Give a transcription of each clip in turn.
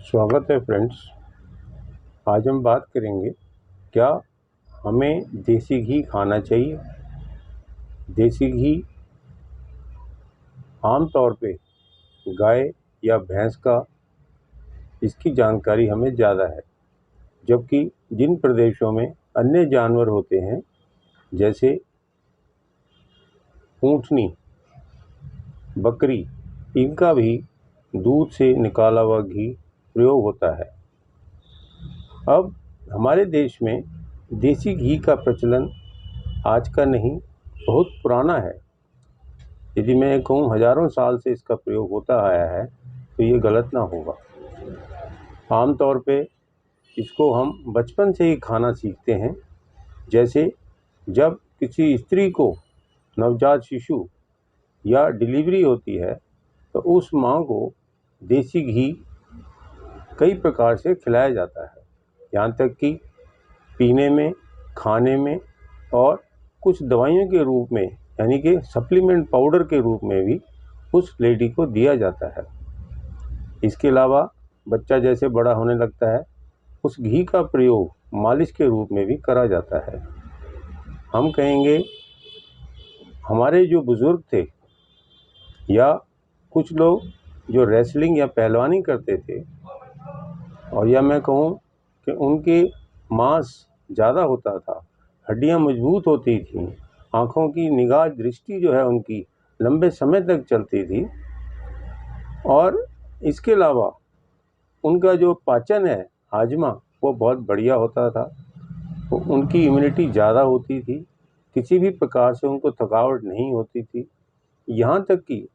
स्वागत है फ्रेंड्स। आज हम बात करेंगे क्या हमें देसी घी खाना चाहिए। देसी घी आम तौर पे गाय या भैंस का इसकी जानकारी हमें ज़्यादा है, जबकि जिन प्रदेशों में अन्य जानवर होते हैं जैसे ऊँटनी, बकरी, इनका भी दूध से निकाला हुआ घी प्रयोग होता है। अब हमारे देश में देसी घी का प्रचलन आज का नहीं, बहुत पुराना है। यदि मैं कहूँ हज़ारों साल से इसका प्रयोग होता आया है तो ये गलत ना होगा। आम तौर पे इसको हम बचपन से ही खाना सीखते हैं। जैसे जब किसी स्त्री को नवजात शिशु या डिलीवरी होती है तो उस माँ को देसी घी कई प्रकार से खिलाया जाता है, यहाँ तक कि पीने में, खाने में और कुछ दवाइयों के रूप में यानी कि सप्लीमेंट पाउडर के रूप में भी उस लेडी को दिया जाता है। इसके अलावा बच्चा जैसे बड़ा होने लगता है उस घी का प्रयोग मालिश के रूप में भी करा जाता है। हम कहेंगे हमारे जो बुज़ुर्ग थे या कुछ लोग जो रेसलिंग या पहलवानी करते थे, और या मैं कहूँ कि उनके मांस ज़्यादा होता था, हड्डियाँ मजबूत होती थीं, आँखों की निगाह दृष्टि जो है उनकी लंबे समय तक चलती थी, और इसके अलावा उनका जो पाचन है, हाजमा, वो बहुत बढ़िया होता था। तो उनकी इम्यूनिटी ज़्यादा होती थी, किसी भी प्रकार से उनको थकावट नहीं होती थी। यहाँ तक कि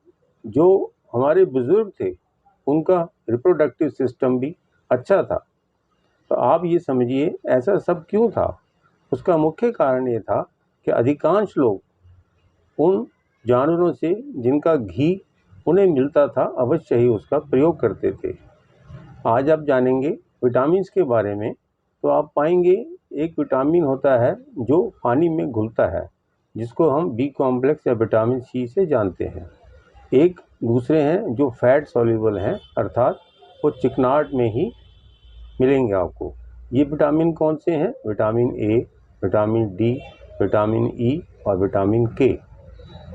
जो हमारे बुज़ुर्ग थे उनका रिप्रोडक्टिव सिस्टम भी अच्छा था। तो आप ये समझिए ऐसा सब क्यों था। उसका मुख्य कारण ये था कि अधिकांश लोग उन जानवरों से जिनका घी उन्हें मिलता था अवश्य ही उसका प्रयोग करते थे। आज आप जानेंगे विटामिन्स के बारे में, तो आप पाएंगे एक विटामिन होता है जो पानी में घुलता है, जिसको हम बी कॉम्प्लेक्स या विटामिन सी से जानते हैं। एक दूसरे हैं जो फैट सॉल्युबल हैं, अर्थात वो चिकनाहट में ही मिलेंगे आपको। ये विटामिन कौन से हैं? Vitamin A, vitamin D, vitamin E और विटामिन के।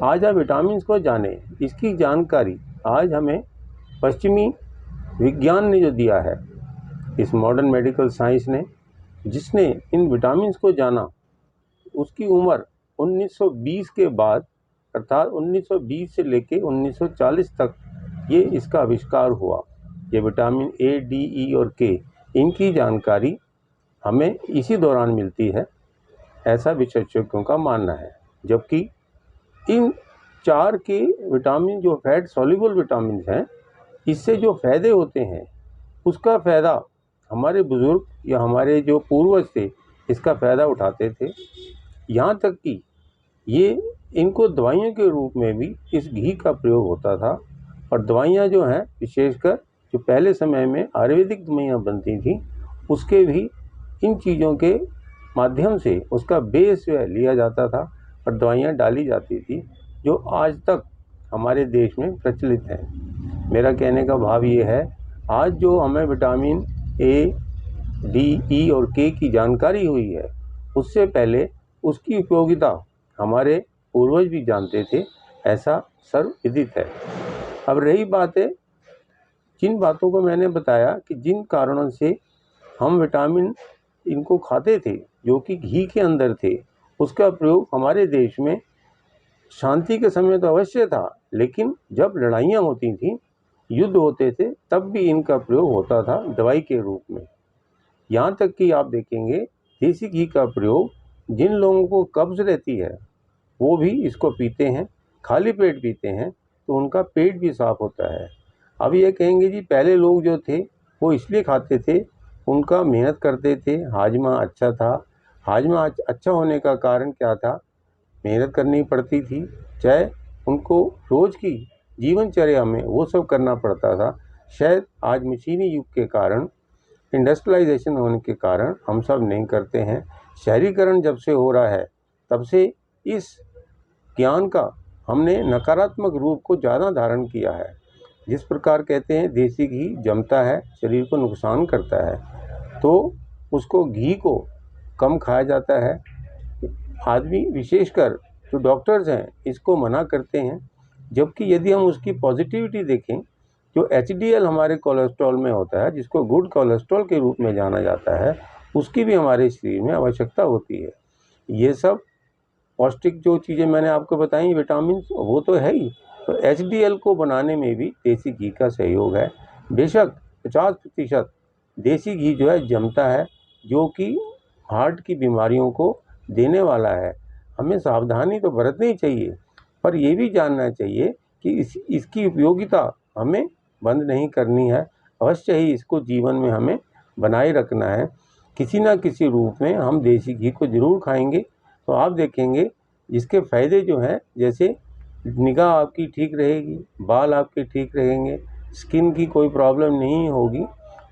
आज आप विटामिन को जानें। इसकी जानकारी आज हमें पश्चिमी विज्ञान ने जो दिया है, इस मॉडर्न मेडिकल साइंस ने, जिसने इन विटामिन को जाना, उसकी उम्र 1920 के बाद अर्थात 1920 से लेके 1940 तक ये इसका आविष्कार हुआ। ये विटामिन ए, डी, ई और के, इनकी जानकारी हमें इसी दौरान मिलती है, ऐसा विशेषज्ञों का मानना है। जबकि इन चार के विटामिन जो फैट सॉल्युबल विटामिन हैं, इससे जो फ़ायदे होते हैं उसका फ़ायदा हमारे बुज़ुर्ग या हमारे जो पूर्वज थे इसका फ़ायदा उठाते थे। यहाँ तक कि ये इनको दवाइयों के रूप में भी इस घी का प्रयोग होता था। और दवाइयाँ जो हैं, विशेषकर जो पहले समय में आयुर्वेदिक दवाइयाँ बनती थी, उसके भी इन चीज़ों के माध्यम से उसका बेस जो है लिया जाता था और दवाइयाँ डाली जाती थी, जो आज तक हमारे देश में प्रचलित है। मेरा कहने का भाव ये है, आज जो हमें विटामिन ए, डी, ई और के की जानकारी हुई है, उससे पहले उसकी उपयोगिता हमारे पूर्वज भी जानते थे, ऐसा सर्वविदित है। अब रही बात है जिन बातों को मैंने बताया कि जिन कारणों से हम विटामिन इनको खाते थे जो कि घी के अंदर थे, उसका प्रयोग हमारे देश में शांति के समय तो अवश्य था, लेकिन जब लड़ाइयाँ होती थीं, युद्ध होते थे, तब भी इनका प्रयोग होता था दवाई के रूप में। यहाँ तक कि आप देखेंगे देसी घी का प्रयोग जिन लोगों को कब्ज़ रहती है वो भी इसको पीते हैं, खाली पेट पीते हैं तो उनका पेट भी साफ होता है। अब ये कहेंगे जी पहले लोग जो थे वो इसलिए खाते थे, उनका मेहनत करते थे, हाजमा अच्छा था। हाजमा अच्छा होने का कारण क्या था? मेहनत करनी पड़ती थी, चाहे उनको रोज़ की जीवनचर्या में वो सब करना पड़ता था। शायद आज मशीनी युग के कारण, इंडस्ट्रियलाइजेशन होने के कारण हम सब नहीं करते हैं। शहरीकरण जब से हो रहा है तब से इस ज्ञान का हमने नकारात्मक रूप को ज़्यादा धारण किया है। जिस प्रकार कहते हैं देसी घी जमता है, शरीर को नुकसान करता है, तो उसको घी को कम खाया जाता है। आदमी विशेषकर जो डॉक्टर्स हैं इसको मना करते हैं, जबकि यदि हम उसकी पॉजिटिविटी देखें, जो एचडीएल हमारे कोलेस्ट्रॉल में होता है, जिसको गुड कोलेस्ट्रॉल के रूप में जाना जाता है, उसकी भी हमारे शरीर में आवश्यकता होती है। ये सब पौष्टिक जो चीज़ें मैंने आपको बताई, विटामिन, वो तो है ही, तो एचडीएल को बनाने में भी देसी घी का सहयोग है। बेशक 50% देसी घी जो है जमता है, जो कि हार्ट की बीमारियों को देने वाला है। हमें सावधानी तो बरतनी चाहिए, पर ये भी जानना चाहिए कि इसकी उपयोगिता हमें बंद नहीं करनी है। अवश्य ही इसको जीवन में हमें बनाए रखना है। किसी ना किसी रूप में हम देसी घी को ज़रूर खाएंगे, तो आप देखेंगे इसके फ़ायदे जो हैं, जैसे निगाह आपकी ठीक रहेगी, बाल आपके ठीक रहेंगे, स्किन की कोई प्रॉब्लम नहीं होगी,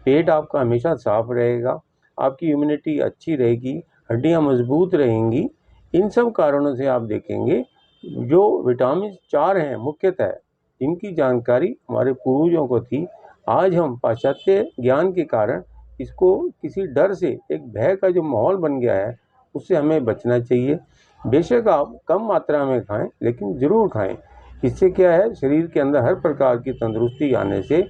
पेट आपका हमेशा साफ रहेगा, आपकी इम्यूनिटी अच्छी रहेगी, हड्डियां मजबूत रहेंगी। इन सब कारणों से आप देखेंगे जो विटामिन 4 हैं मुख्यतः, इनकी जानकारी हमारे पूर्वजों को थी। आज हम पाश्चात्य ज्ञान के कारण इसको किसी डर से, एक भय का जो माहौल बन गया है, उससे हमें बचना चाहिए। बेशक आप कम मात्रा में खाएं, लेकिन ज़रूर खाएं। इससे क्या है, शरीर के अंदर हर प्रकार की तंदुरुस्ती आने से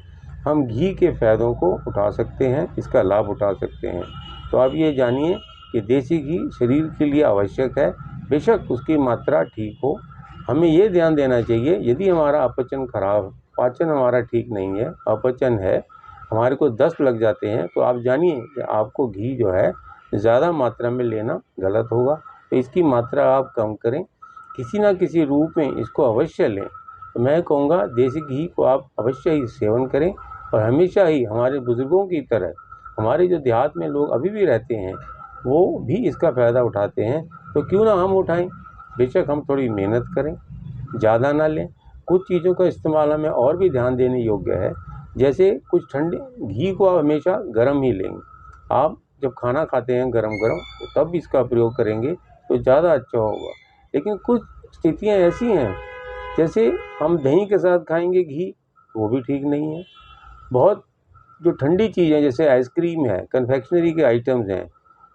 हम घी के फ़ायदों को उठा सकते हैं, इसका लाभ उठा सकते हैं। तो आप ये जानिए कि देसी घी शरीर के लिए आवश्यक है, बेशक उसकी मात्रा ठीक हो। हमें ये ध्यान देना चाहिए, यदि हमारा अपचन खराब, पाचन हमारा ठीक नहीं है, अपचन है, हमारे को दस्त लग जाते हैं, तो आप जानिए कि आपको घी जो है ज़्यादा मात्रा में लेना गलत होगा। तो इसकी मात्रा आप कम करें, किसी ना किसी रूप में इसको अवश्य लें। तो मैं कहूँगा देसी घी को आप अवश्य ही सेवन करें, और हमेशा ही हमारे बुज़ुर्गों की तरह हमारे जो देहात में लोग अभी भी रहते हैं, वो भी इसका फ़ायदा उठाते हैं, तो क्यों ना हम उठाएं। बेशक हम थोड़ी मेहनत करें, ज़्यादा ना लें। कुछ चीज़ों का इस्तेमाल हमें और भी ध्यान देने योग्य है, जैसे कुछ ठंडे घी को आप हमेशा गर्म ही लेंगे। आप जब खाना खाते हैं गरम गरम, तो तब इसका प्रयोग करेंगे तो ज़्यादा अच्छा होगा। लेकिन कुछ स्थितियाँ ऐसी हैं, जैसे हम दही के साथ खाएंगे घी, वो भी ठीक नहीं है। बहुत जो ठंडी चीज़ें जैसे आइसक्रीम है, कन्फेक्शनरी के आइटम्स हैं,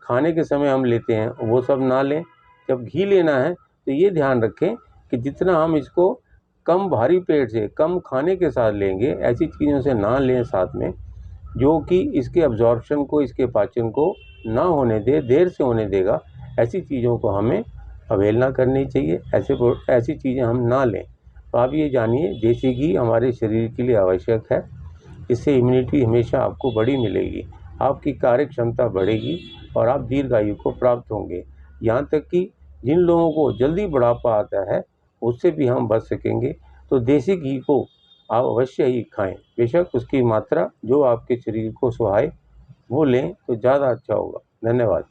खाने के समय हम लेते हैं, वो सब ना लें। जब घी लेना है तो ये ध्यान रखें कि जितना हम इसको कम भारी पेट से, कम खाने के साथ लेंगे, ऐसी चीज़ों से ना लें साथ में, जो कि इसके अब्जॉर्प्शन को, इसके पाचन को ना होने दे, देर से होने देगा। ऐसी चीज़ों को हमें अवहेलना करनी चाहिए, ऐसी चीज़ें हम ना लें। तो आप ये जानिए देसी घी हमारे शरीर के लिए आवश्यक है। इससे इम्यूनिटी हमेशा आपको बड़ी मिलेगी, आपकी कार्य क्षमता बढ़ेगी और आप दीर्घायु को प्राप्त होंगे। यहाँ तक कि जिन लोगों को जल्दी बुढ़ापा आता है, उससे भी हम बच सकेंगे। तो देसी घी को आप अवश्य ही खाएं, बेशक उसकी मात्रा जो आपके शरीर को सुहाए वो लें, तो ज़्यादा अच्छा होगा। धन्यवाद।